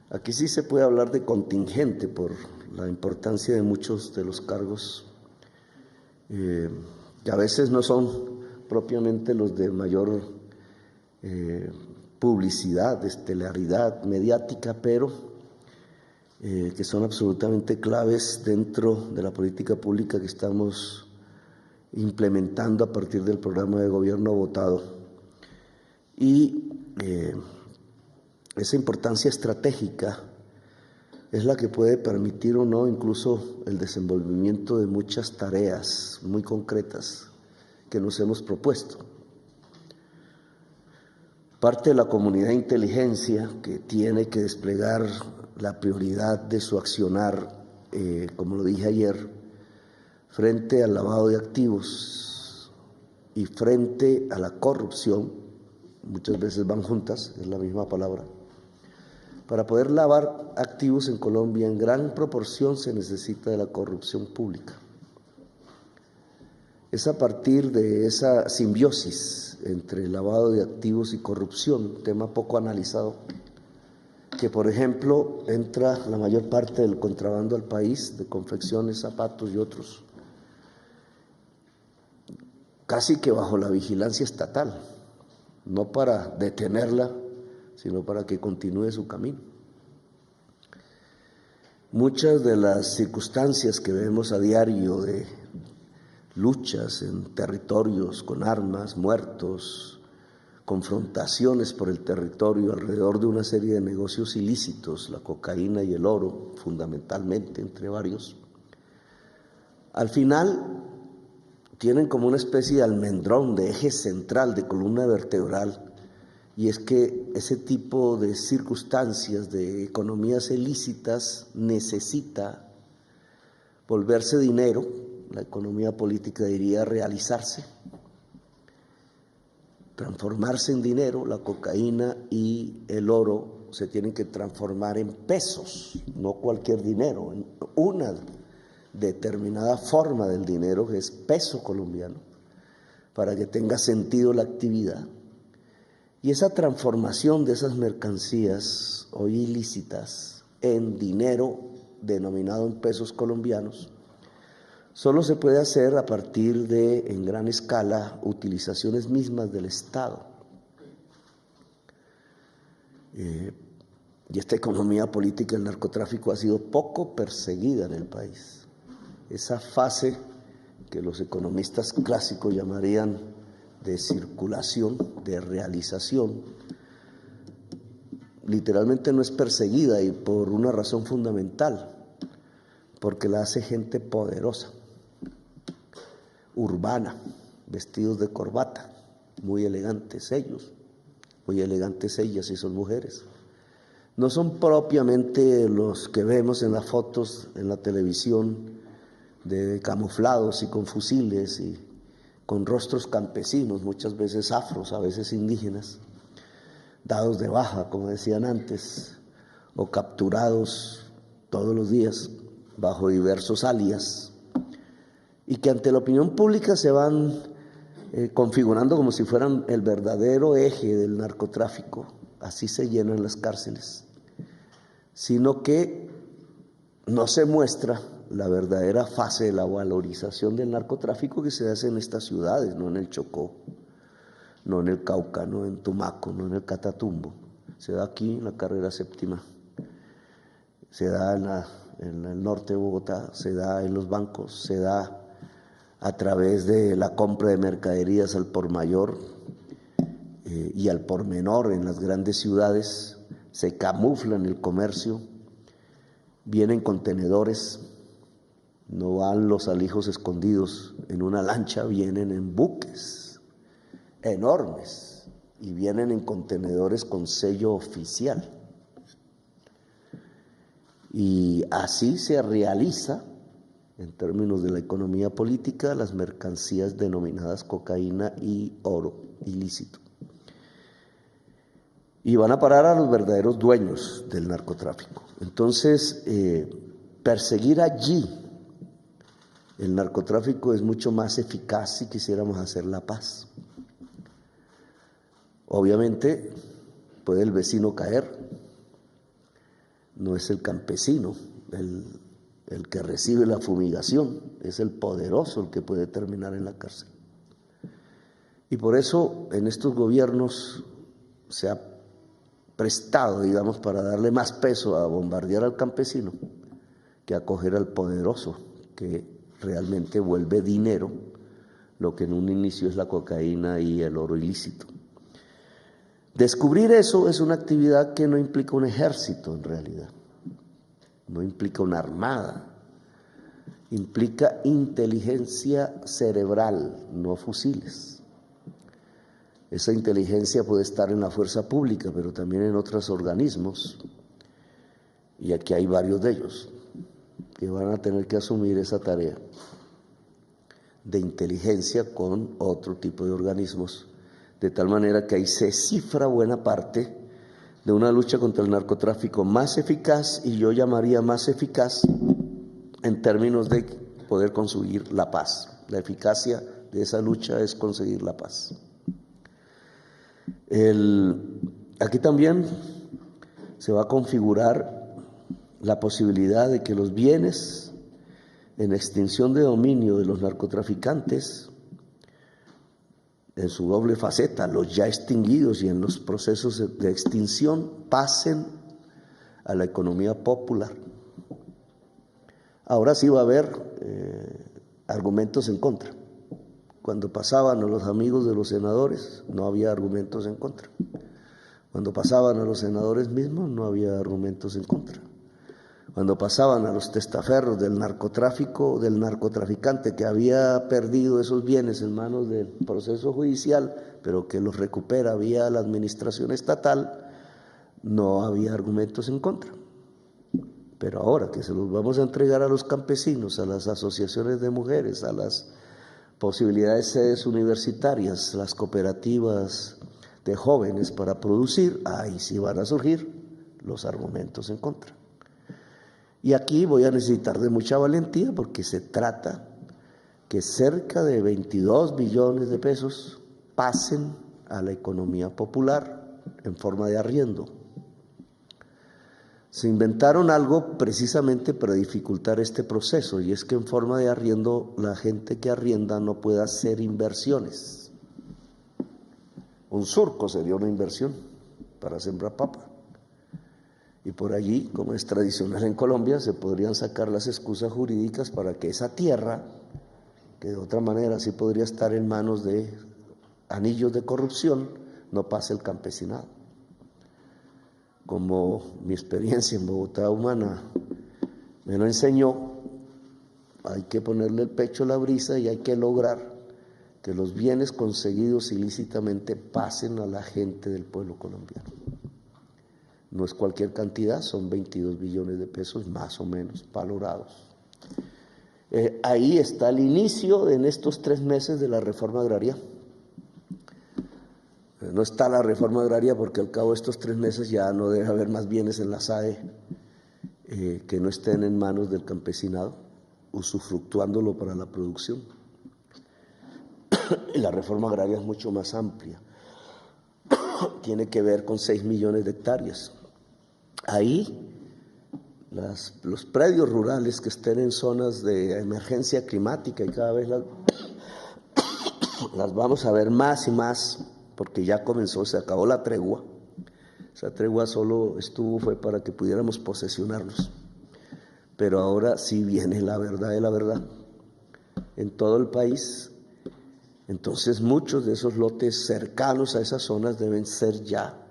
Aquí sí se puede hablar de contingente por la importancia de muchos de los cargos que a veces no son propiamente los de mayor publicidad, estelaridad mediática, pero que son absolutamente claves dentro de la política pública que estamos implementando a partir del programa de gobierno votado. Y esa importancia estratégica es la que puede permitir o no incluso el desenvolvimiento de muchas tareas muy concretas que nos hemos propuesto. Parte de la comunidad de inteligencia que tiene que desplegar la prioridad de su accionar, como lo dije ayer, frente al lavado de activos y frente a la corrupción, muchas veces van juntas, es la misma palabra. Para poder lavar activos en Colombia, en gran proporción se necesita de la corrupción pública. Es a partir de esa simbiosis entre lavado de activos y corrupción, tema poco analizado, que por ejemplo entra la mayor parte del contrabando al país, de confecciones, zapatos y otros, casi que bajo la vigilancia estatal, no para detenerla, sino para que continúe su camino. Muchas de las circunstancias que vemos a diario de luchas en territorios con armas, muertos, confrontaciones por el territorio alrededor de una serie de negocios ilícitos, la cocaína y el oro, fundamentalmente, entre varios, al final tienen como una especie de almendrón, de eje central, de columna vertebral, y es que ese tipo de circunstancias de economías ilícitas necesita volverse dinero, la economía política diría realizarse, transformarse en dinero. La cocaína y el oro se tienen que transformar en pesos, no cualquier dinero, en una determinada forma del dinero que es peso colombiano, para que tenga sentido la actividad. Y esa transformación de esas mercancías hoy ilícitas en dinero denominado en pesos colombianos solo se puede hacer a partir de, en gran escala, utilizaciones mismas del Estado. Y esta economía política del narcotráfico ha sido poco perseguida en el país. Esa fase que los economistas clásicos llamarían de circulación, de realización, literalmente no es perseguida, y por una razón fundamental, porque la hace gente poderosa, urbana, vestidos de corbata, muy elegantes ellos, muy elegantes ellas, y son mujeres. No son propiamente los que vemos en las fotos en la televisión, de camuflados y con fusiles y con rostros campesinos, muchas veces afros, a veces indígenas, dados de baja, como decían antes, o capturados todos los días bajo diversos alias, y que ante la opinión pública se van configurando como si fueran el verdadero eje del narcotráfico. Así se llenan las cárceles, sino que no se muestra la verdadera fase de la valorización del narcotráfico que se hace en estas ciudades, no en el Chocó, no en el Cauca, no en Tumaco, no en el Catatumbo. Se da aquí en la carrera séptima, se da en el norte de Bogotá, se da en los bancos, se da a través de la compra de mercaderías al por mayor y al por menor en las grandes ciudades, se camufla en el comercio, vienen contenedores. No van los alijos escondidos en una lancha, vienen en buques enormes y vienen en contenedores con sello oficial. Y así se realiza, en términos de la economía política, las mercancías denominadas cocaína y oro ilícito. Y van a parar a los verdaderos dueños del narcotráfico. Entonces, perseguir allí el narcotráfico es mucho más eficaz si quisiéramos hacer la paz. Obviamente puede el vecino caer, no es el campesino el que recibe la fumigación, es el poderoso el que puede terminar en la cárcel. Y por eso en estos gobiernos se ha prestado, digamos, para darle más peso a bombardear al campesino que a acoger al poderoso, que realmente vuelve dinero lo que en un inicio es la cocaína y el oro ilícito. Descubrir eso es una actividad que no implica un ejército en realidad, no implica una armada, implica inteligencia cerebral, no fusiles. Esa inteligencia puede estar en la fuerza pública, pero también en otros organismos, y aquí hay varios de ellos que van a tener que asumir esa tarea de inteligencia con otro tipo de organismos, de tal manera que ahí se cifra buena parte de una lucha contra el narcotráfico más eficaz, y yo llamaría más eficaz en términos de poder conseguir la paz. La eficacia de esa lucha es conseguir la paz. Aquí también se va a configurar la posibilidad de que los bienes en extinción de dominio de los narcotraficantes, en su doble faceta, los ya extinguidos y en los procesos de extinción, pasen a la economía popular. Ahora sí va a haber argumentos en contra. Cuando pasaban a los amigos de los senadores, no había argumentos en contra. Cuando pasaban a los senadores mismos, no había argumentos en contra. Cuando pasaban a los testaferros del narcotráfico, del narcotraficante que había perdido esos bienes en manos del proceso judicial, pero que los recupera vía la administración estatal, no había argumentos en contra. Pero ahora que se los vamos a entregar a los campesinos, a las asociaciones de mujeres, a las posibilidades de sedes universitarias, las cooperativas de jóvenes para producir, ahí sí van a surgir los argumentos en contra. Y aquí voy a necesitar de mucha valentía, porque se trata que cerca de 22 billones de pesos pasen a la economía popular en forma de arriendo. Se inventaron algo precisamente para dificultar este proceso, y es que en forma de arriendo la gente que arrienda no puede hacer inversiones. Un surco sería una inversión para sembrar papa. Y por allí, como es tradicional en Colombia, se podrían sacar las excusas jurídicas para que esa tierra, que de otra manera sí podría estar en manos de anillos de corrupción, no pase el campesinado. Como mi experiencia en Bogotá Humana me lo enseñó, hay que ponerle el pecho a la brisa y hay que lograr que los bienes conseguidos ilícitamente pasen a la gente del pueblo colombiano. No es cualquier cantidad, son 22 billones de pesos más o menos valorados. Ahí está el inicio en estos 3 meses de la reforma agraria. No está la reforma agraria porque al cabo de estos 3 meses ya no debe haber más bienes en la SAE que no estén en manos del campesinado, usufructuándolo para la producción. Y la reforma agraria es mucho más amplia. Tiene que ver con 6 millones de hectáreas. Ahí los predios rurales que estén en zonas de emergencia climática, y cada vez las vamos a ver más y más, porque ya comenzó, se acabó la tregua. Esa tregua solo fue para que pudiéramos posesionarnos. Pero ahora sí viene la verdad de la verdad. En todo el país, entonces muchos de esos lotes cercanos a esas zonas deben ser ya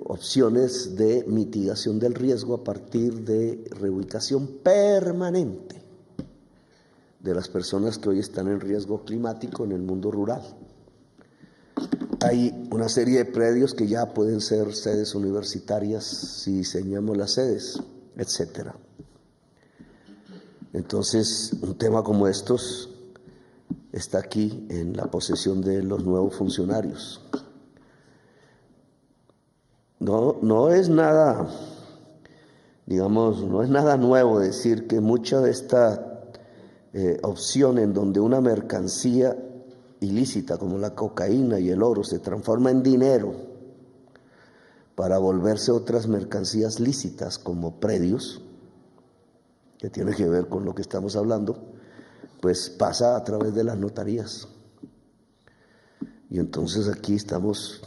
opciones de mitigación del riesgo a partir de reubicación permanente de las personas que hoy están en riesgo climático en el mundo rural. Hay una serie de predios que ya pueden ser sedes universitarias si diseñamos las sedes, etcétera. Entonces, un tema como estos está aquí en la posesión de los nuevos funcionarios. No es nada, digamos, no es nada nuevo decir que mucha de esta opción en donde una mercancía ilícita como la cocaína y el oro se transforma en dinero para volverse otras mercancías lícitas como predios, que tiene que ver con lo que estamos hablando, pues pasa a través de las notarías. Y entonces aquí estamos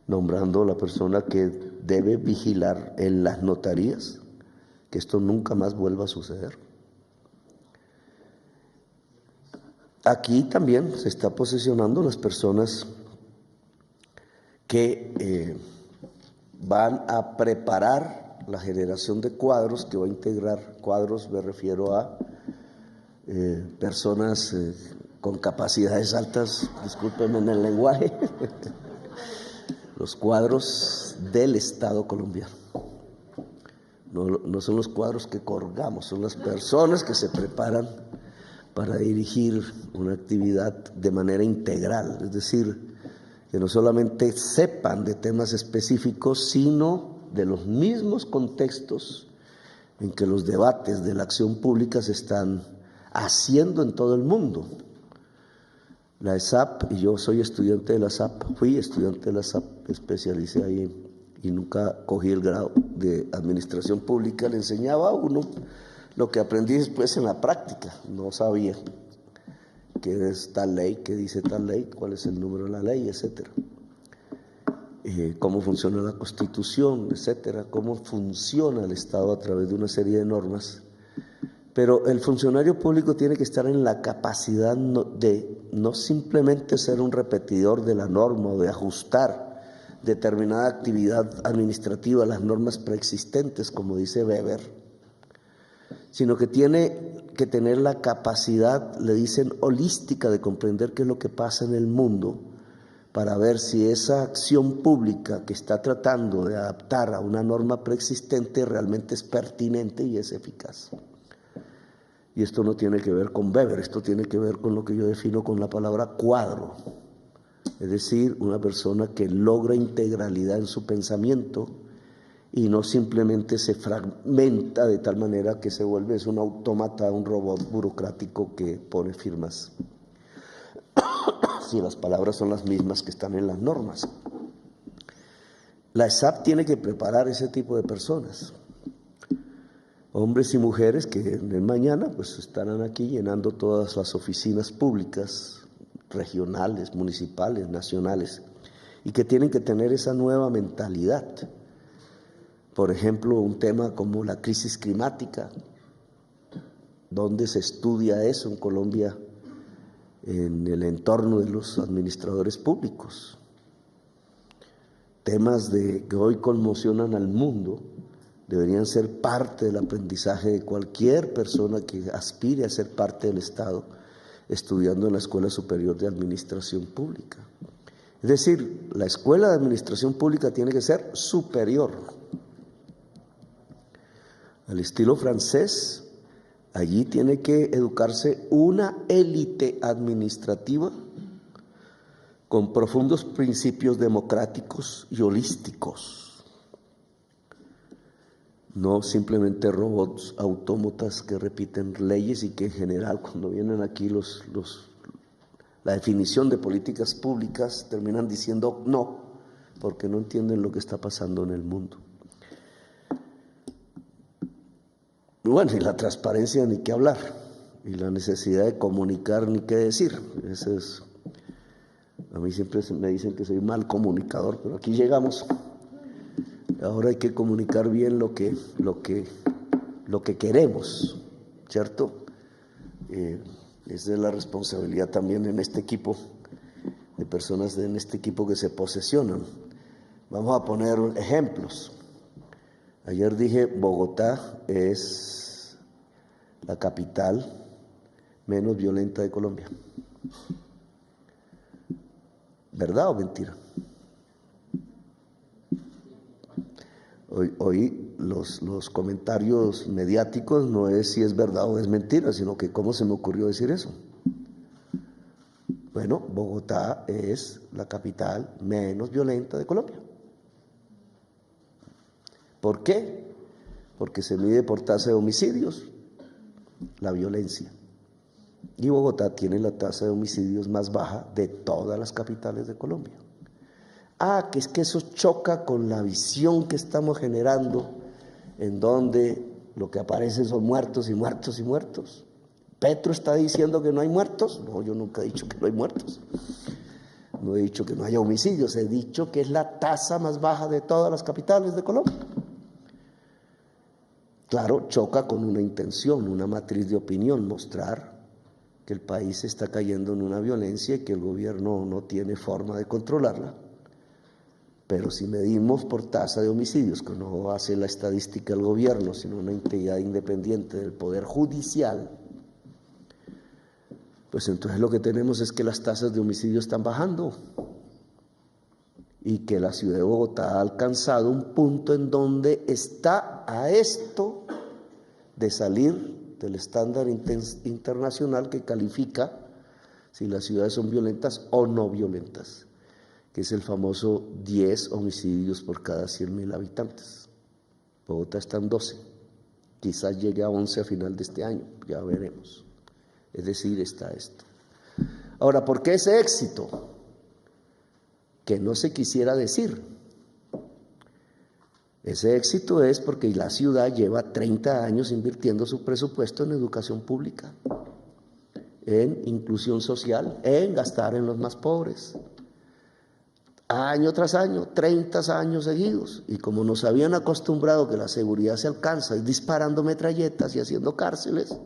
nombrando a la persona que debe vigilar en las notarías que esto nunca más vuelva a suceder. Aquí también se está posicionando las personas que van a preparar la generación de cuadros, que va a integrar cuadros, me refiero a personas con capacidades altas, discúlpenme en el lenguaje, los cuadros del Estado colombiano. No son los cuadros que colgamos, son las personas que se preparan para dirigir una actividad de manera integral, es decir, que no solamente sepan de temas específicos, sino de los mismos contextos en que los debates de la acción pública se están haciendo en todo el mundo. La ESAP, y yo soy estudiante de la ESAP, fui estudiante de la ESAP, me especialicé ahí y nunca cogí el grado de administración pública, le enseñaba a uno lo que aprendí después en la práctica, no sabía qué es tal ley, qué dice tal ley, cuál es el número de la ley, etcétera. Cómo funciona la Constitución, etcétera, cómo funciona el Estado a través de una serie de normas. Pero el funcionario público tiene que estar en la capacidad de no simplemente ser un repetidor de la norma o de ajustar determinada actividad administrativa a las normas preexistentes, como dice Weber, sino que tiene que tener la capacidad, le dicen, holística, de comprender qué es lo que pasa en el mundo, para ver si esa acción pública que está tratando de adaptar a una norma preexistente realmente es pertinente y es eficaz. Y esto no tiene que ver con Weber, esto tiene que ver con lo que yo defino con la palabra cuadro, es decir, una persona que logra integralidad en su pensamiento y no simplemente se fragmenta de tal manera que se vuelve un autómata, un robot burocrático que pone firmas. Si las palabras son las mismas que están en las normas. La ESAP tiene que preparar ese tipo de personas, hombres y mujeres que en el mañana pues estarán aquí llenando todas las oficinas públicas, regionales, municipales, nacionales, y que tienen que tener esa nueva mentalidad. Por ejemplo, un tema como la crisis climática, ¿dónde se estudia eso en Colombia? En el entorno de los administradores públicos. Temas que hoy conmocionan al mundo deberían ser parte del aprendizaje de cualquier persona que aspire a ser parte del Estado, estudiando en la Escuela Superior de Administración Pública. Es decir, la Escuela de Administración Pública tiene que ser superior. Al estilo francés, allí tiene que educarse una élite administrativa con profundos principios democráticos y holísticos. No simplemente robots, autómatas que repiten leyes y que en general cuando vienen aquí la definición de políticas públicas terminan diciendo no, porque no entienden lo que está pasando en el mundo. Bueno, y la transparencia ni qué hablar, y la necesidad de comunicar ni qué decir. A mí siempre me dicen que soy mal comunicador, pero aquí llegamos. Ahora hay que comunicar bien lo que queremos, ¿cierto? Esa es la responsabilidad también en este equipo, de personas en este equipo que se posesionan. Vamos a poner ejemplos. Ayer dije, Bogotá es la capital menos violenta de Colombia. ¿Verdad o mentira? Hoy los comentarios mediáticos no es si es verdad o es mentira, sino que cómo se me ocurrió decir eso. Bueno, Bogotá es la capital menos violenta de Colombia. ¿Por qué? Porque se mide por tasa de homicidios, la violencia. Y Bogotá tiene la tasa de homicidios más baja de todas las capitales de Colombia. Que es que eso choca con la visión que estamos generando, en donde lo que aparece son muertos y muertos y muertos. ¿Petro está diciendo que no hay muertos? No, yo nunca he dicho que no hay muertos. No he dicho que no haya homicidios, he dicho que es la tasa más baja de todas las capitales de Colombia. Claro, choca con una intención, una matriz de opinión, mostrar que el país está cayendo en una violencia y que el gobierno no tiene forma de controlarla. Pero si medimos por tasa de homicidios, que no hace la estadística el gobierno, sino una entidad independiente del Poder Judicial, pues entonces lo que tenemos es que las tasas de homicidio están bajando y que la ciudad de Bogotá ha alcanzado un punto en donde está a esto de salir del estándar internacional que califica si las ciudades son violentas o no violentas, que es el famoso 10 homicidios por cada 100.000 habitantes. Bogotá está en 12, quizás llegue a 11 a final de este año, ya veremos. Es decir, está esto. Ahora, ¿por qué ese éxito? Que no se quisiera decir. Ese éxito es porque la ciudad lleva 30 años invirtiendo su presupuesto en educación pública, en inclusión social, en gastar en los más pobres. Año tras año, 30 años seguidos. Y como nos habían acostumbrado que la seguridad se alcanza disparando metralletas y haciendo cárceles,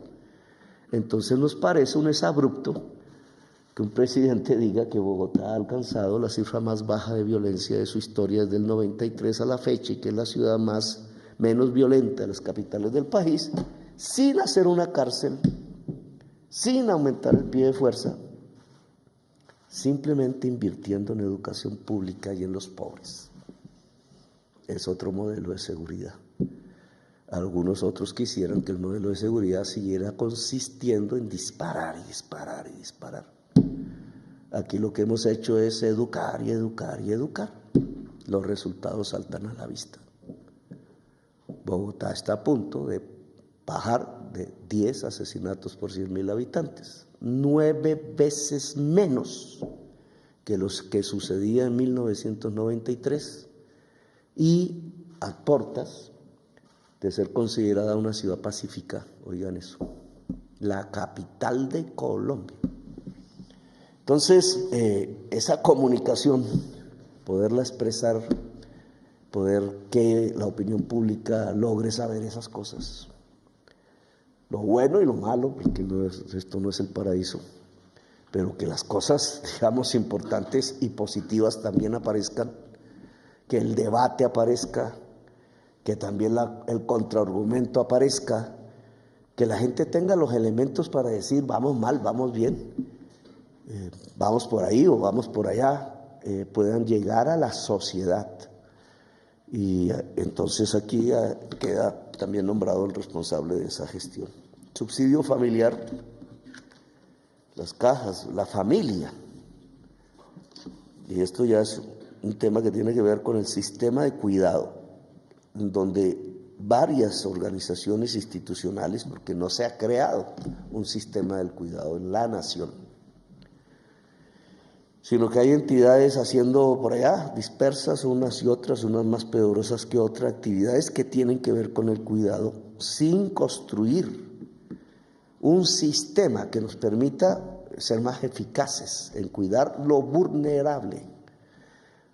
entonces nos parece un exabrupto que un presidente diga que Bogotá ha alcanzado la cifra más baja de violencia de su historia desde el 93 a la fecha y que es la ciudad menos violenta de las capitales del país, sin hacer una cárcel, sin aumentar el pie de fuerza, simplemente invirtiendo en educación pública y en los pobres. Es otro modelo de seguridad. Algunos otros quisieran que el modelo de seguridad siguiera consistiendo en disparar y disparar y disparar. Aquí lo que hemos hecho es educar y educar y educar. Los resultados saltan a la vista. Bogotá está a punto de bajar de 10 asesinatos por 100.000 habitantes, 9 veces menos que los que sucedía en 1993 y a portas de ser considerada una ciudad pacífica, oigan eso, la capital de Colombia. Entonces, esa comunicación, poderla expresar, poder que la opinión pública logre saber esas cosas, lo bueno y lo malo, porque esto no es el paraíso, pero que las cosas, digamos, importantes y positivas también aparezcan, que el debate aparezca, que también el contraargumento aparezca, que la gente tenga los elementos para decir vamos mal, vamos bien, vamos por ahí o vamos por allá, puedan llegar a la sociedad. Y entonces aquí queda también nombrado el responsable de esa gestión. Subsidio familiar, las cajas, la familia. Y esto ya es un tema que tiene que ver con el sistema de cuidado, donde varias organizaciones institucionales, porque no se ha creado un sistema del cuidado en la nación, sino que hay entidades haciendo por allá, dispersas unas y otras, unas más poderosas que otras, actividades que tienen que ver con el cuidado, sin construir un sistema que nos permita ser más eficaces en cuidar lo vulnerable,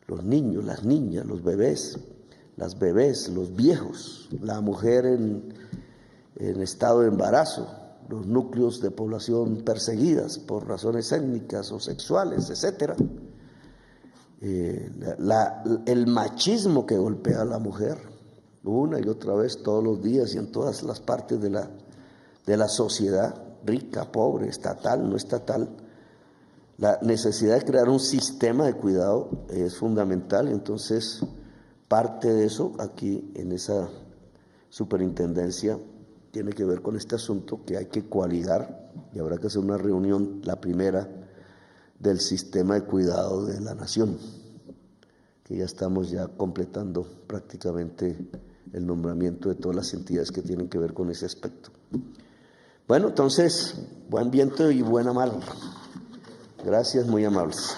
los niños, las niñas, los bebés, las bebés, los viejos, la mujer en estado de embarazo, los núcleos de población perseguidas por razones étnicas o sexuales, etc. El machismo que golpea a la mujer una y otra vez todos los días y en todas las partes de la sociedad, rica, pobre, estatal, no estatal. La necesidad de crear un sistema de cuidado es fundamental, entonces parte de eso aquí en esa superintendencia tiene que ver con este asunto que hay que coadyuvar y habrá que hacer una reunión, la primera, del sistema de cuidado de la nación, que ya estamos ya completando prácticamente el nombramiento de todas las entidades que tienen que ver con ese aspecto. Bueno, entonces, buen viento y buena mar. Gracias, muy amables.